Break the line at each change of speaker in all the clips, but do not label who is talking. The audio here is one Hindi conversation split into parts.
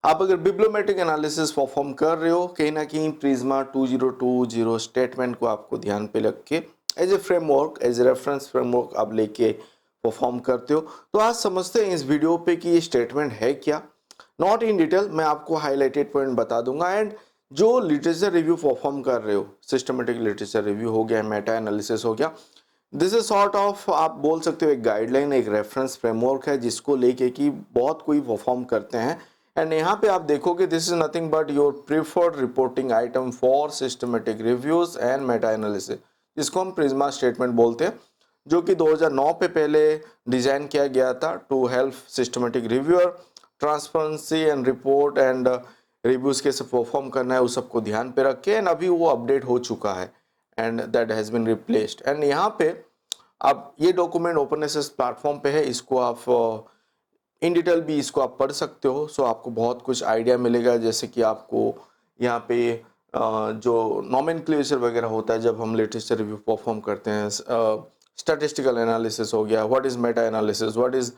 आप अगर बिब्लियोमेट्रिक एनालिसिस परफॉर्म कर रहे हो, कहीं ना कहीं प्रिज्मा 2020 स्टेटमेंट को आपको ध्यान पे रख के as a framework, as a reference framework आप लेके परफॉर्म करते हो। तो आज समझते हैं इस वीडियो पे कि ये स्टेटमेंट है क्या। नॉट इन डिटेल, मैं आपको हाईलाइटेड पॉइंट बता दूंगा। एंड जो लिटरेचर रिव्यू परफॉर्म कर रहे हो, सिस्टमेटिक लिटरेचर रिव्यू हो गया, मेटा एनालिसिस हो गया, दिस इज सॉर्ट ऑफ, आप बोल सकते हो एक गाइडलाइन, एक रेफरेंस फ्रेमवर्क है जिसको लेके कि बहुत कोई परफॉर्म करते हैं। एंड यहाँ पे आप देखोगे this is nothing but your preferred reporting item for systematic reviews and meta analysis, जिसको हम प्रिज्मा स्टेटमेंट बोलते हैं, जो कि 2009 पे पहले डिजाइन किया गया था to help systematic reviewer transparency and report and reviews कैसे परफॉर्म करना है उस सबको ध्यान पे रख के। एंड अभी वो अपडेट हो चुका है and that has been replaced. And यहाँ पे अब ये डॉक्यूमेंट ओपन एसेस प्लेटफॉर्म पे है, इसको आप इन डिटेल भी इसको आप पढ़ सकते हो। सो आपको बहुत कुछ आइडिया मिलेगा, जैसे कि आपको यहाँ पे जो नॉमेनक्लेचर वगैरह होता है जब हम लिटरेचर रिव्यू परफॉर्म करते हैं, स्टैटिस्टिकल एनालिसिस हो गया, what is meta analysis, what is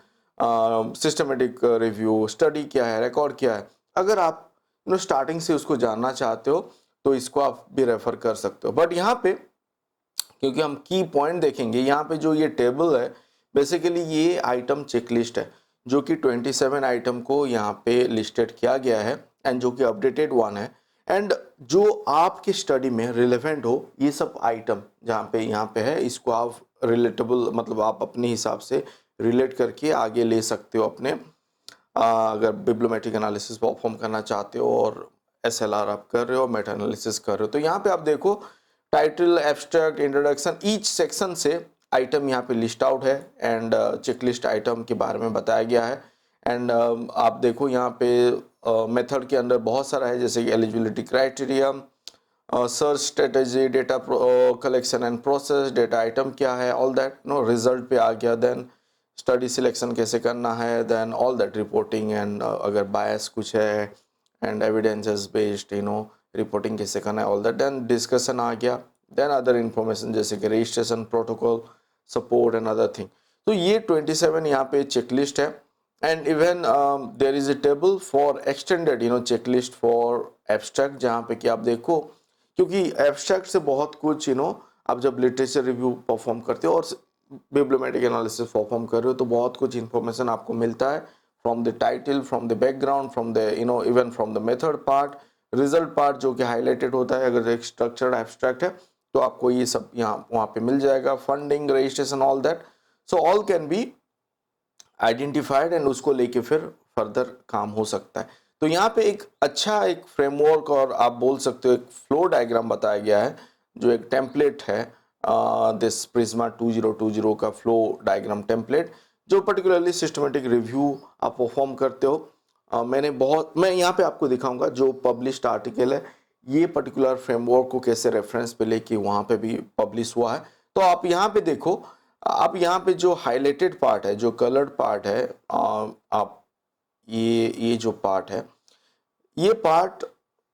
systematic review, study क्या है, रिकॉर्ड क्या है। अगर आप स्टार्टिंग से उसको जानना चाहते हो तो इसको आप भी रेफर कर सकते हो। बट यहाँ पे क्योंकि हम की पॉइंट देखेंगे, यहाँ पे जो ये टेबल है बेसिकली ये आइटम चेकलिस्ट है, जो कि 27 आइटम को यहाँ पे लिस्टेड किया गया है एंड जो कि अपडेटेड वन है। एंड जो आपकी स्टडी में रिलेवेंट हो ये सब आइटम जहाँ पे यहाँ पे है, इसको आप रिलेटेबल, मतलब आप अपने हिसाब से रिलेट करके आगे ले सकते हो अपने, अगर बिब्लियोमेट्रिक एनालिसिस परफॉर्म करना चाहते हो और एसएलआर आप कर रहे हो, मेटा एनालिसिस कर रहे हो। तो यहाँ पे आप देखो title, abstract, introduction, each section से आइटम यहाँ पे लिस्ट आउट है एंड चेकलिस्ट आइटम के बारे में बताया गया है। एंड आप देखो यहाँ पे मेथड के अंदर बहुत सारा है, जैसे कि eligibility criteria, search strategy, data collection and process, data item क्या है, ऑल दैट रिजल्ट पे आ गया। देन स्टडी सिलेक्शन कैसे करना है, then all that reporting and अगर बायस कुछ है एंड एविडेंसेस बेस्ड रिपोर्टिंग कैसे करना है, ऑल दैट। देन डिस्कशन आ गया, देन अदर इंफॉर्मेशन जैसे कि registration, protocol, support and other thing. तो ये 27 यहाँ पे चेकलिस्ट है। And even there is a table for extended checklist for abstract, जहाँ पे कि आप देखो क्योंकि एब्स्ट्रैक्ट से बहुत कुछ आप जब लिटरेचर रिव्यू परफॉर्म करते हो और बिब्लियोमेट्रिक एनालिसिस परफॉर्म कर रहे हो तो बहुत कुछ इंफॉर्मेशन आपको मिलता है from the title, from the background, from the even from the method part, result part जो कि हाईलाइटेड होता है। अगर एक स्ट्रक्चर्ड एब्स्ट्रैक्ट है तो आपको ये सब यहाँ वहाँ पे मिल जाएगा, funding, registration, all that. So all can be identified and उसको लेके फिर फर्दर काम हो सकता है। तो यहाँ पे एक अच्छा एक फ्रेमवर्क और आप बोल सकते हो एक फ्लो डायग्राम बताया गया है, जो एक टेम्पलेट है दिस प्रिज्मा 2020 का फ्लो डायग्राम टेम्पलेट, जो पर्टिकुलरली सिस्टमेटिक रिव्यू आप परफॉर्म करते हो। मैं यहाँ पे आपको दिखाऊंगा जो पब्लिश्ड आर्टिकल है, ये पर्टिकुलर फ्रेमवर्क को कैसे रेफरेंस पे लेके वहाँ पे भी पब्लिश हुआ है। तो आप यहाँ पे देखो, आप यहाँ पे जो हाईलाइटेड पार्ट है, जो कलर्ड पार्ट है, आप ये जो पार्ट है, ये पार्ट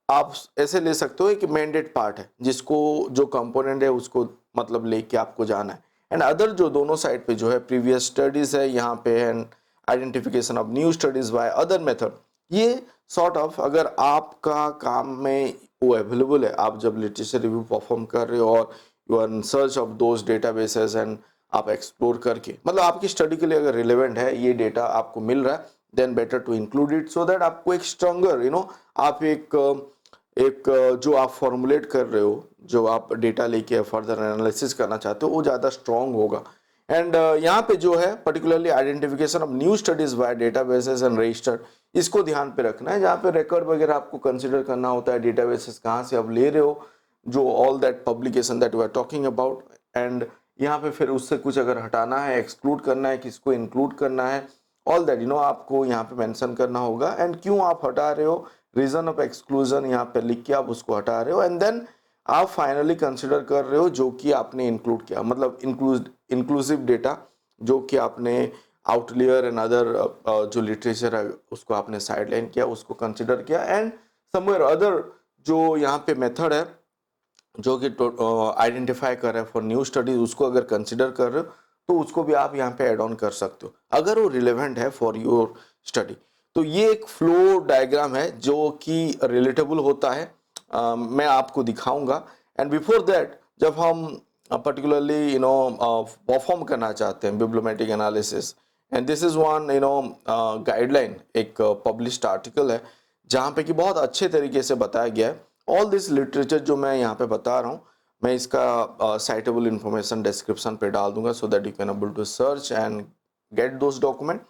आप ऐसे ले सकते हो कि मैंडेट पार्ट है, जिसको जो कंपोनेंट है उसको मतलब लेके आपको जाना है। एंड अदर जो दोनों साइड पे जो है प्रीवियस स्टडीज है यहाँ पे, and identification of new studies by other method, ये सॉर्ट ऑफ अगर आपका काम में वो अवेलेबल है, आप जब लिटरेचर रिव्यू परफॉर्म कर रहे हो और you are in search of those databases and आप एक्सप्लोर करके, मतलब आपकी स्टडी के लिए अगर रिलेवेंट है ये डेटा आपको मिल रहा है, then better to include it, so that आपको एक स्ट्रॉन्गर आप एक जो आप फॉर्मुलेट कर रहे हो, जो आप डेटा लेके फर्दर एनालिसिस करना चाहते हो, वो ज़्यादा स्ट्रॉन्ग होगा। एंड यहाँ पे जो है particularly identification of new studies by databases and register, इसको ध्यान पे रखना है, जहाँ पे रिकॉर्ड वगैरह आपको कंसिडर करना होता है, डेटाबेसेस कहाँ से आप ले रहे हो, जो all that publication that we are talking about. And यहाँ पे फिर उससे कुछ अगर हटाना है, एक्सक्लूड करना है, किसको इंक्लूड करना है, ऑल दैट आपको यहाँ पे मेंशन करना होगा। एंड क्यों आप हटा रहे हो, रीजन ऑफ एक्सक्लूजन यहाँ पे लिख के आप उसको हटा रहे हो। एंड देन आप फाइनली कंसिडर कर रहे हो जो कि आपने इंक्लूड किया, मतलब इंक्लूसिव डेटा जो कि आपने आउटलियर एंड अदर जो लिटरेचर है उसको आपने साइडलाइन किया, उसको कंसिडर किया। एंड समवेयर अदर जो यहाँ पे मेथड है जो कि आइडेंटिफाई कर रहे हैं फॉर न्यू स्टडीज, उसको अगर कंसिडर कर रहे हो तो उसको भी आप यहाँ पे ऐड ऑन कर सकते हो अगर वो रिलेवेंट है फॉर योर स्टडी। तो ये एक फ्लो डायग्राम है जो कि रिलेटेबल होता है, मैं आपको दिखाऊंगा। एंड बिफोर दैट जब हम पर्टिकुलरली परफॉर्म करना चाहते हैं bibliometric analysis, and this is one guideline, एक पब्लिश्ड आर्टिकल है जहाँ पे कि बहुत अच्छे तरीके से बताया गया है। ऑल दिस लिटरेचर जो मैं यहाँ पे बता रहा हूँ, मैं इसका साइटेबल इंफॉर्मेशन डिस्क्रिप्शन पे डाल दूंगा, so that you can able to search and get those document.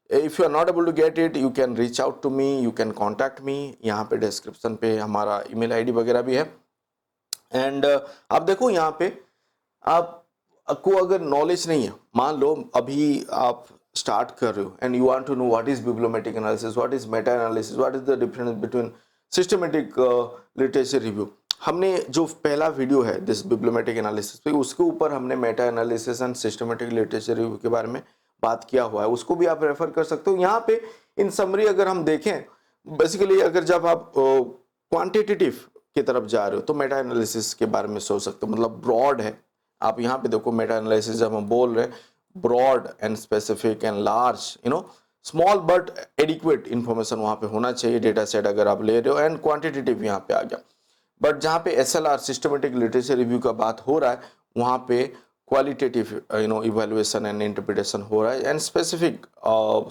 If you are not able to get it, you can reach out to me, you can contact me. यहाँ पे डिस्क्रिप्शन पे हमारा ईमेल आईडी वगैरह भी है। एंड आप देखो यहाँ पे आपको अगर नॉलेज नहीं है, मान लो अभी आप स्टार्ट कर रहे हो and you want to know what is bibliometric analysis, what is meta analysis, what is the difference between systematic literature review. हमने जो पहला वीडियो है दिस बिब्लियोमेट्रिक एनालिसिस पे, उसके ऊपर हमने Meta analysis and systematic literature review के बारे में बात किया हुआ है, उसको भी आप रेफर कर सकते हो। यहाँ पे इन समरी अगर हम देखें, बेसिकली अगर जब आप क्वांटिटेटिव की तरफ जा रहे हो तो मेटा एनालिसिस के बारे में सोच सकते हो, मतलब ब्रॉड है। आप यहाँ पे देखो मेटा एनालिसिस जब हम बोल रहे हैं, broad and specific and large, small but adequate information वहाँ पे होना चाहिए, डेटा सेट अगर आप ले रहे हो, एंड क्वांटिटेटिव यहाँ पे आ गया। बट जहाँ पे SLR सिस्टमेटिक लिटरेचर रिव्यू का बात हो रहा है, वहाँ पे क्वालिटेटिव इवेल्युएशन एंड इंटरप्रिटेशन हो रहा है, एंड स्पेसिफिक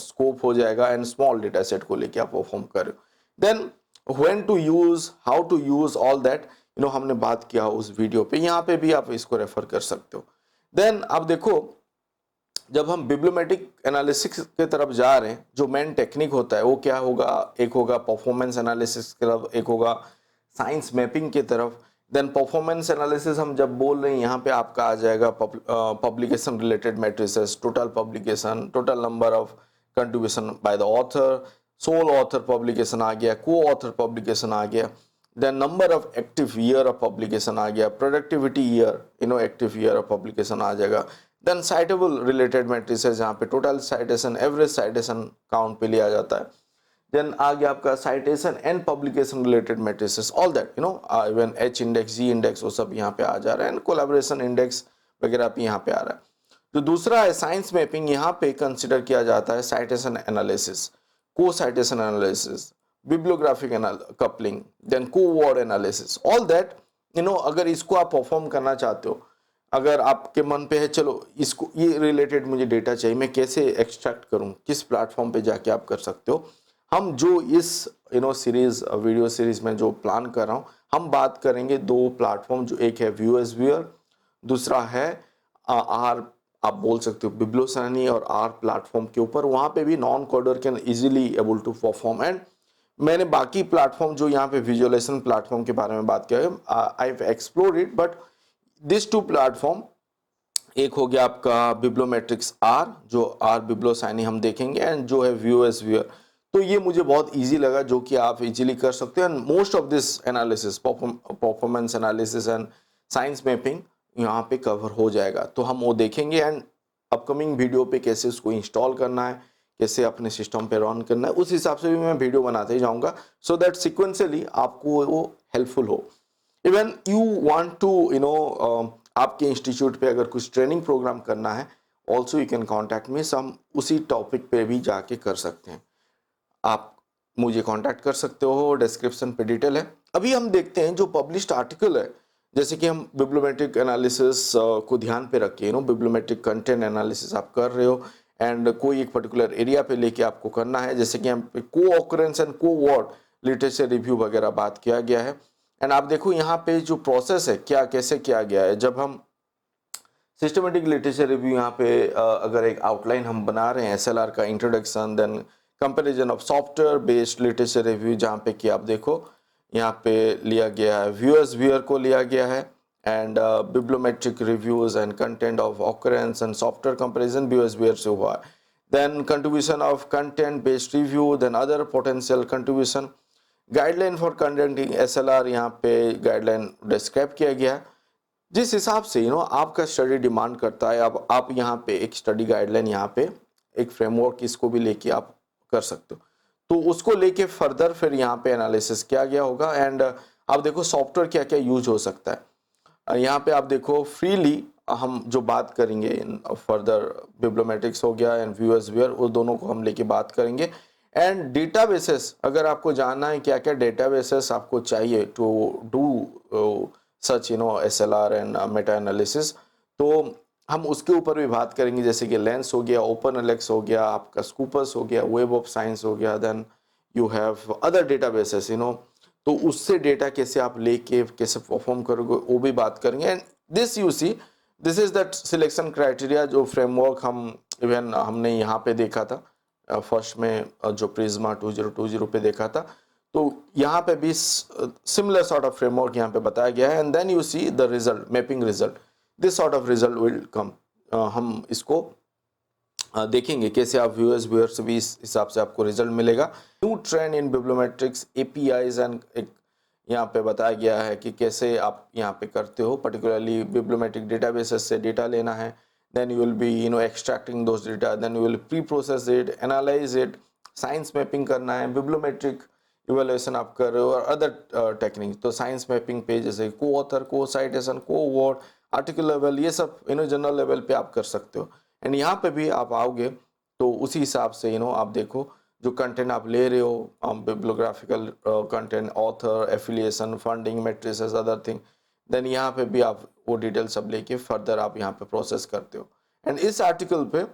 स्कोप हो जाएगा, एंड स्मॉल डेटा सेट को लेके आप परफॉर्म कर रहे हो। Then when to use, how to use, all that हमने बात किया उस वीडियो पे, यहाँ पे भी आप इसको रेफर कर सकते हो। देन आप देखो जब हम बिब्लियोमेट्रिक एनालिसिस के तरफ जा रहे हैं, जो मेन टेक्निक होता है वो क्या होगा, एक होगा परफॉर्मेंस एनालिसिस की तरफ, एक होगा साइंस मैपिंग की तरफ। देन परफॉर्मेंस एनालिसिस हम जब बोल रहे हैं, यहाँ पे आपका आ जाएगा publication related matrices, total publication, total number of contribution by the author, sole author publication आ गया, को ऑथर पब्लिकेशन आ गया, then number of active year of publication आ गया, productivity year, active year of publication आ जाएगा। देन साइटेबल रिलेटेड मैट्रिसेस, जहाँ पे total citation, average citation count पे लिया जाता है। देन आ गया आपका citation and publication related matrices, all that even H index, G index, वो सब यहाँ पे आ जा रहा है, एंड कोलैबोरेशन इंडेक्स वगैरह भी यहाँ पे आ रहा है। तो दूसरा है साइंस मैपिंग, यहाँ पे कंसिडर किया जाता है citation analysis, co citation analysis, bibliographic coupling, then co word analysis, all that अगर इसको आप परफॉर्म करना चाहते हो, अगर आपके मन पे है चलो इसको, ये रिलेटेड मुझे डेटा चाहिए, मैं कैसे एक्सट्रैक्ट करूं, किस प्लेटफॉर्म पे जाके आप कर सकते हो। हम जो इस सीरीज, वीडियो सीरीज में जो प्लान कर रहा हूं, हम बात करेंगे दो प्लेटफॉर्म, जो एक है व्यूअर्स व्यूअर, दूसरा है आर, आप बोल सकते हो बिब्लियोसैनी, और आर प्लेटफॉर्म के ऊपर वहां पे भी non coder can easily able to perform. And मैंने बाकी प्लेटफॉर्म जो यहाँ पे विजुअलाइजेशन प्लेटफॉर्म के बारे में बात किया है, I have explored it, but this two platform, एक हो गया आपका बिब्लियोमेट्रिक्स आर, जो आर बिब्लियोसैनी हम देखेंगे, एंड जो है व्यूअर्स व्यूअर। तो ये मुझे बहुत इजी लगा, जो कि आप इजीली कर सकते हो। And most of this analysis, performance analysis and science mapping यहाँ पे कवर हो जाएगा, तो हम वो देखेंगे। एंड अपकमिंग वीडियो पे कैसे उसको इंस्टॉल करना है, कैसे अपने सिस्टम पे रन करना है, उस हिसाब से भी मैं वीडियो बनाते ही जाऊँगा, सो दैट सिक्वेंशियली आपको वो हेल्पफुल हो। इवन यू वांट टू आपके इंस्टीट्यूट पे अगर कुछ ट्रेनिंग प्रोग्राम करना है, ऑल्सो यू कैन कॉन्टैक्ट मी, हम उसी टॉपिक पे भी जाके कर सकते हैं। आप मुझे कांटेक्ट कर सकते हो, डिस्क्रिप्शन पे डिटेल है। अभी हम देखते हैं जो पब्लिश्ड आर्टिकल है, जैसे कि हम बिब्लियोमेट्रिक एनालिसिस को ध्यान पे रखिए, बिब्लियोमेट्रिक कंटेंट एनालिसिस आप कर रहे हो, एंड कोई एक पर्टिकुलर एरिया पे लेके आपको करना है, जैसे कि हम को ऑकरेंस एंड को वर्ड लिटरेचर रिव्यू वगैरह बात किया गया है। एंड आप देखो यहाँ पे जो प्रोसेस है, क्या कैसे किया गया है। जब हम सिस्टमेटिक लिटरेचर रिव्यू, यहाँ पे अगर एक आउटलाइन हम बना रहे हैं, SLR का introduction, then comparison of software based literature review, जहाँ पे कि आप देखो यहाँ पे लिया गया है व्यूअर्स व्यूअर को लिया गया है, and bibliometric reviews and content of occurrence and software comparison viewers viewer से हुआ है। Then contribution of content based review, then other potential contribution, guideline for conducting SLR, यहाँ पे गाइडलाइन डिस्क्राइब किया गया है। जिस हिसाब से आपका स्टडी डिमांड करता है, अब आप यहाँ पे एक स्टडी गाइडलाइन, यहाँ पे एक फ्रेमवर्क, इसको भी लेके आप कर सकते हो, तो उसको लेके फर्दर फिर यहाँ पे एनालिसिस किया गया होगा। एंड आप देखो सॉफ्टवेयर क्या क्या यूज हो सकता है, यहाँ पे आप देखो फ्रीली हम जो बात करेंगे फर्दर, बिब्लियोमेट्रिक्स हो गया एंड व्यूअर्स व्यूअर, वो दोनों को हम लेके बात करेंगे। एंड डेटाबेसेस, अगर आपको जानना है क्या क्या डेटाबेसेस आपको चाहिए to do such SLR and meta analysis, तो हम उसके ऊपर भी बात करेंगे, जैसे कि लेंस हो गया, ओपन एलेक्स हो गया, आपका स्कूपस हो गया, वेब ऑफ साइंस हो गया, then you have other databases तो उससे डेटा कैसे आप लेके कैसे परफॉर्म करोगे वो भी बात करेंगे। And this you see, this is that selection criteria जो फ्रेमवर्क हमने यहाँ पे देखा था फर्स्ट में, जो प्रिज्मा 2020 पे देखा था, तो यहाँ पे भी सिमिलर सॉर्ट ऑफ फ्रेमवर्क यहाँ पे बताया गया है। And then you see the result, mapping result, this sort of result will come. हम इसको देखेंगे कैसे आप व्यूअर्स भी इस हिसाब से आपको रिजल्ट मिलेगा। New trend in bibliometrics APIs, and एक यहाँ पे बताया गया है कि कैसे आप यहाँ पे करते हो, पर्टिकुलरली बिब्लियोमेट्रिक डेटाबेसेस से डेटा लेना है, then you will be extracting those data, then you will pre-process it, analyze it, science mapping करना है, बिब्लियोमेट्रिक इवेल्युएशन आप कर रहे हो और अदर टेक्निक। तो साइंस मैपिंग पे जैसे को ऑथर, को साइटेशन, को वर्ड, आर्टिकल लेवल, ये सब जनरल लेवल पे आप कर सकते हो। एंड यहाँ पे भी आप आओगे तो उसी हिसाब से आप देखो जो कंटेंट आप ले रहे हो, bibliographical content, author, affiliation, funding, matrices, other thing, then यहाँ पे भी आप वो डिटेल सब लेके फर्दर आप यहाँ पे प्रोसेस करते हो। एंड इस आर्टिकल पे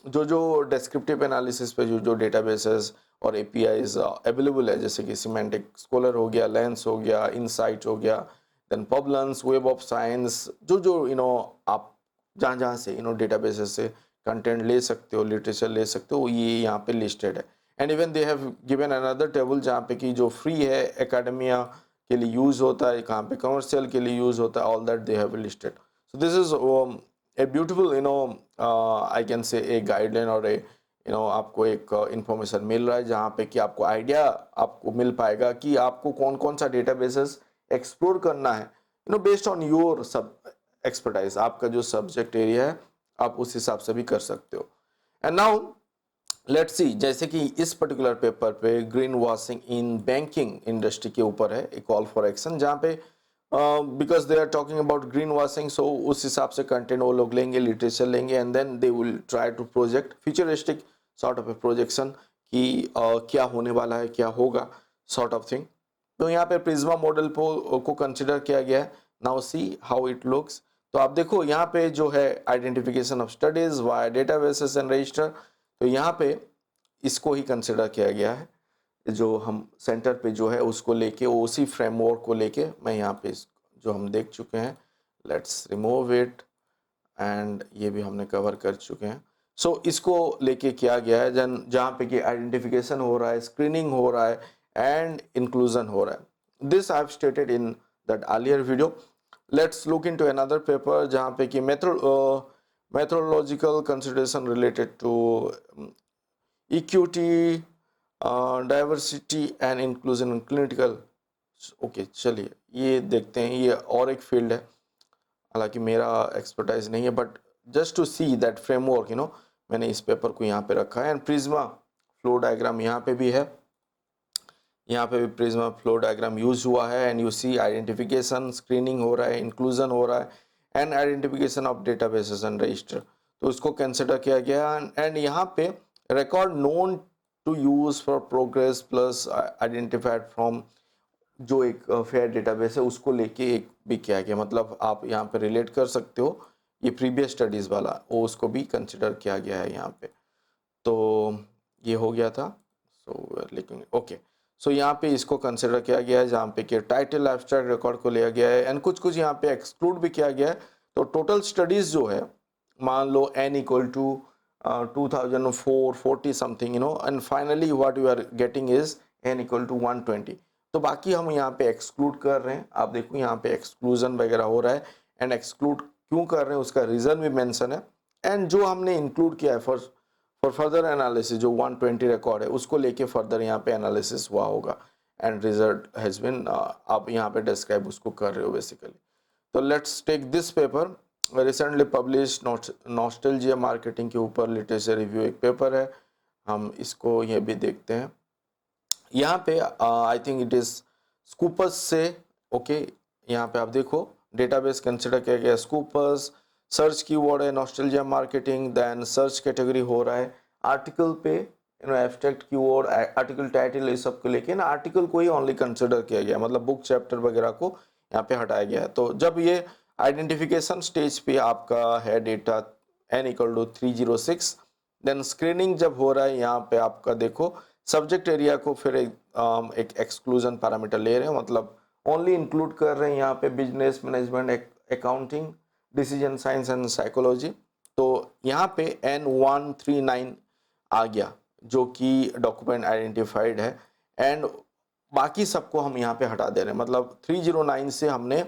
जो डिस्क्रिप्टिव एनालिसिस पे जो डेटाबेसेस और एपीआईज अवेलेबल है, जैसे कि सिमेंटिक स्कॉलर हो गया, लेंस हो गया, इनसाइट हो गया, देन पबलन्स, वेब ऑफ साइंस, जो आप जहाँ से डेटाबेसेस से कंटेंट ले सकते हो, लिटरेचर ले सकते हो, ये यहाँ पे लिस्टेड है। And even they have given another table जहाँ पे कि जो फ्री है, एकेडमिया के लिए यूज होता है, कहाँ पे कमर्शियल के लिए यूज होता है, all that they have listed. So this is a beautiful I can say A guideline और आपको एक इंफॉर्मेशन मिल रहा है जहाँ पे कि आपको आइडिया आपको मिल पाएगा कि आपको कौन कौन सा डेटाबेसेस एक्सप्लोर करना है, बेस्ड ऑन योर सब एक्सपर्टाइज, आपका जो सब्जेक्ट एरिया है आप उस हिसाब से भी कर सकते हो। एंड नाउ लेट्स सी, जैसे कि इस पर्टिकुलर पेपर पे green washing in banking industry के ऊपर है, एक कॉल फॉर एक्शन, जहाँ पे because they are talking about green washing, so उस हिसाब से कंटेंट वो लोग लेंगे, लिटरेचर लेंगे, and then they will try to project futuristic sort of a projection कि क्या होने वाला है, क्या होगा, सॉर्ट ऑफ थिंग। तो यहाँ पे प्रिज्मा मॉडल को कंसिडर किया गया है। Now see how it looks. तो आप देखो यहाँ पे जो है identification of studies via databases and register, तो यहाँ पे इसको ही कंसिडर किया गया है, जो हम सेंटर पे जो है उसको लेके, उसी फ्रेमवर्क को लेके मैं यहाँ पे जो हम देख चुके हैं, लेट्स रिमूव इट, एंड ये भी हमने कवर कर चुके हैं। सो इसको लेके किया गया है जहाँ पे कि आइडेंटिफिकेशन हो रहा है, स्क्रीनिंग हो रहा है, एंड इंक्लूजन हो रहा है। This I have stated in that earlier video. Let's look into another paper जहाँ पे कि methodological consideration related to equity, diversity and inclusion in clinical. Okay, चलिए ये देखते हैं, ये और एक फील्ड है, हालांकि मेरा एक्सपर्टाइज नहीं है, but just to see that framework मैंने इस पेपर को यहाँ पे रखा है। एंड प्रिज्मा फ्लो डायग्राम यहाँ पे भी है, यहाँ पे भी प्रिज्मा फ्लो डायग्राम यूज हुआ है। And you see identification, screening हो रहा है, इंक्लूजन हो रहा है, and identification of databases and register, तो इसको कंसिडर किया गया। एंड यहाँ पे record known to use for progress plus identified from, जो एक फेयर डेटाबेस है उसको लेके एक भी किया गया, मतलब आप यहाँ पे रिलेट कर सकते हो, ये प्रीवियस स्टडीज वाला वो उसको भी कंसिडर किया गया है यहाँ पे। तो ये हो गया था, सो लेकिन ओके, सो यहाँ पे इसको कंसिडर किया गया है जहाँ पे कि टाइटल एब्स्ट्रैक्ट रिकॉर्ड को लिया गया है, एंड कुछ यहाँ पे एक्सक्लूड भी किया गया है। तो टोटल स्टडीज जो है, मान लो n equal to 2004 something, and finally what you are getting is n equal to 120। तो बाकी हम यहाँ पे एक्सक्लूड कर रहे हैं, आप देखो यहाँ पे एक्सक्लूजन वगैरह हो रहा है, एंड एक्सक्लूड क्यों कर रहे हैं उसका रीज़न भी मेंशन है। एंड जो हमने इंक्लूड किया है फॉर फर्दर एनालिसिस, जो 120 रिकॉर्ड है उसको लेके फर्दर यहाँ पे एनालिसिस हुआ होगा, एंड रिजल्ट हैज़ बिन, आप यहाँ पे डिस्क्राइब उसको कर रहे हो बेसिकली। तो let's take this paper, recently publish nostalgia marketing के ऊपर लिटरेचर रिव्यू एक पेपर है, हम इसको ये भी देखते हैं। यहाँ पे I think it is Scopus से, ओके, यहाँ पे आप देखो डेटाबेस कंसिडर किया गया स्कूपस, सर्च कीवर्ड है nostalgia marketing, then search category हो रहा है आर्टिकल पे, एब्स्ट्रैक्ट कीवर्ड, आर्टिकल टाइटल, इस सब को लेके ना आर्टिकल को ही ओनली कंसिडर किया गया, मतलब बुक चैप्टर वगैरह को यहाँ पे हटाया गया है। तो जब ये आइडेंटिफिकेशन स्टेज पे आपका है डेटा n=306, देन स्क्रीनिंग जब हो रहा है यहाँ पे आपका देखो सब्जेक्ट एरिया को फिर एक एक्सक्लूजन पैरामीटर ले रहे हैं, मतलब ओनली इंक्लूड कर रहे हैं यहाँ पे business management, accounting, decision science and psychology. तो यहाँ पे N139 आ गया जो कि डॉक्यूमेंट आइडेंटिफाइड है, एंड बाकी सबको हम यहाँ पे हटा दे रहे हैं, मतलब 309 से हमने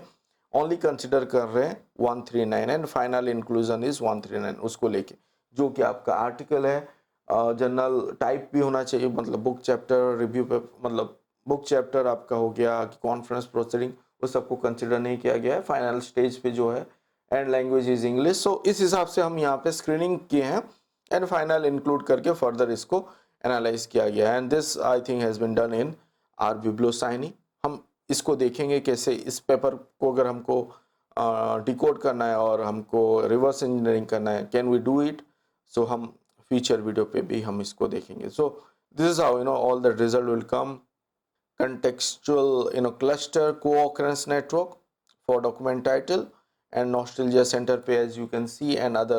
ओनली कंसिडर कर रहे हैं 139 एंड फाइनल इंक्लूजन इज 139 उसको लेके, जो कि आपका आर्टिकल है। जनरल टाइप भी होना चाहिए, मतलब बुक चैप्टर रिव्यू पे, मतलब बुक चैप्टर आपका हो गया कि कॉन्फ्रेंस प्रोसीडिंग, उस सबको कंसिडर नहीं किया गया है। फाइनल स्टेज पे जो है and language is English. So इस हिसाब से हम यहाँ पे स्क्रीनिंग किए हैं एंड फाइनल इंक्लूड करके फर्दर इसको एनालाइज किया गया है, and this I think has been done in R biblioshiny. हम इसको देखेंगे कैसे इस पेपर को अगर हमको डिकोड करना है और हमको रिवर्स इंजीनियरिंग करना है, कैन वी डू इट। सो हम फ्यूचर वीडियो पे भी हम इसको देखेंगे। So this is how all the result will come. Contextual cluster co-occurrence network for document title and nostalgia center page, as you can see, and other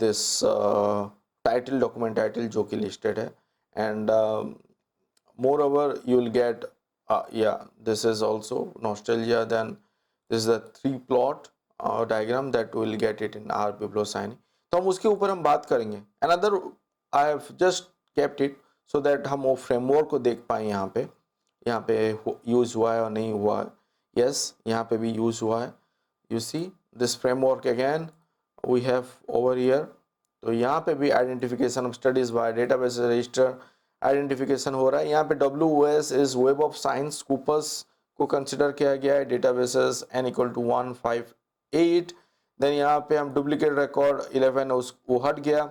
this title, document title जो कि listed है, and moreover you will get yeah, this is also nostalgia. Then this is the 3 plot diagram that we will get it in our biblioscience। तो हम उसके ऊपर हम बात करेंगे। another I have just kept it so that हम वो फ्रेमवर्क को देख पाए। यहाँ पे यूज हुआ है और नहीं हुआ है। यस, यहाँ पे भी यूज हुआ है। You see this framework again we have over here. तो यहाँ पे भी identification of studies by database register identification हो रहा है। यहाँ पे WS is web of science, Scopus को कंसिडर किया गया है, डेटाबेसेस n=158। देन यहाँ पे हम डुप्लीकेट रिकॉर्ड 11 वो हट गया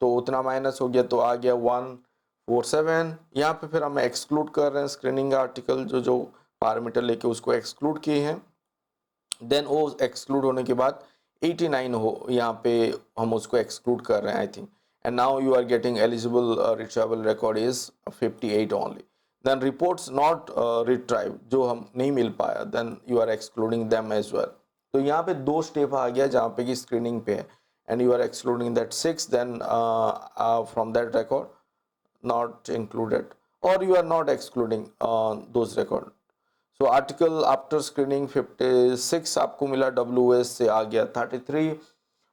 तो उतना माइनस हो गया तो आ गया 147। यहाँ पे फिर हम एक्सक्लूड कर रहे हैं स्क्रीनिंग आर्टिकल जो पैरामीटर लेके उसको एक्सक्लूड किए हैं। देन वो एक्सक्लूड होने के बाद 89 हो यहाँ पे हम उसको एक्सक्लूड कर रहे हैं I think, and now you are getting eligible retrieval record is 58 only. Then reports not retrieve जो हम नहीं मिल पाया, then you are excluding them as well. तो यहाँ पे 2 स्टेप आ गया जहाँ पे कि स्क्रीनिंग पे है, and you are excluding that 6, then from that record not included, or you are not excluding those record। so article after screening 56 आपको मिला, WS से आ गया 33,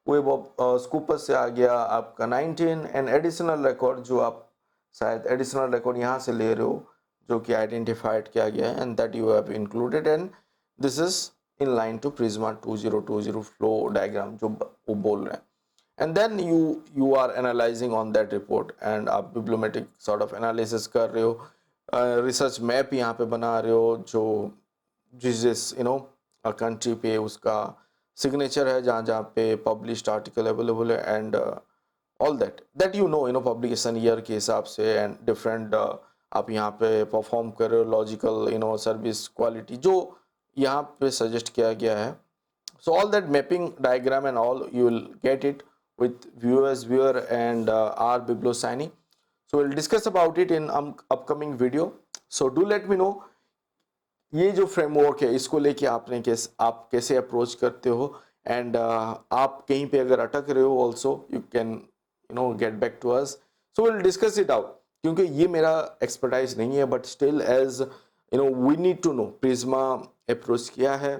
वेब ऑफ स्कूपस से आ गया आपका 19, एंड एडिशनल रिकॉर्ड जो आप शायद एडिशनल रिकॉर्ड यहाँ से ले रहे हो जो कि आइडेंटिफाइड किया गया है, and that you have included, and this is in line to PRISMA 2020 flow diagram जो वो बोल रहे हैं। and then you are analyzing on that report, and आप bibliometric sort of analysis कर रहे हो, रिसर्च मैप यहाँ पे बना रहे हो जो जिस कंट्री पे उसका सिग्नेचर है, जहाँ जहाँ पे पब्लिश्ड आर्टिकल अवेलेबल है, and all that publication year के हिसाब से एंड डिफरेंट आप यहाँ पे परफॉर्म कर रहे हो, लॉजिकल सर्विस क्वालिटी जो यहाँ पे सजेस्ट किया गया है। so all that mapping diagram and all you will get it with viewer and R biblioscience। so we'll discuss about it in upcoming video। so do let me know ये जो फ्रेमवर्क है इसको लेके आप कैसे अप्रोच करते हो, एंड आप कहीं पे अगर अटक रहे हो also you can get back to us. So will discuss it out, क्योंकि ये मेरा एक्सपर्टाइज नहीं है, but still as we need to know PRISMA approach किया है,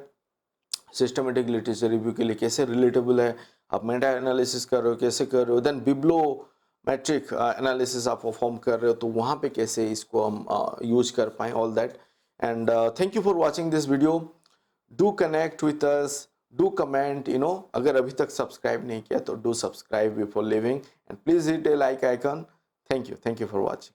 सिस्टमेटिक लिटरेचर रिव्यू के लिए कैसे रिलेटेबल है, आप मेटा एनालिसिस कर रहे हो कैसे कर रहे हो, देन बिब्लोमेट्रिक एनालिसिस आप परफॉर्म कर रहे हो तो वहाँ पे कैसे इसको हम यूज कर पाएँ, all that. And thank you for watching this video. Do connect with us, do comment, अगर अभी तक सब्सक्राइब नहीं किया तो do subscribe before living, and please hit A like icon. Thank you for watching.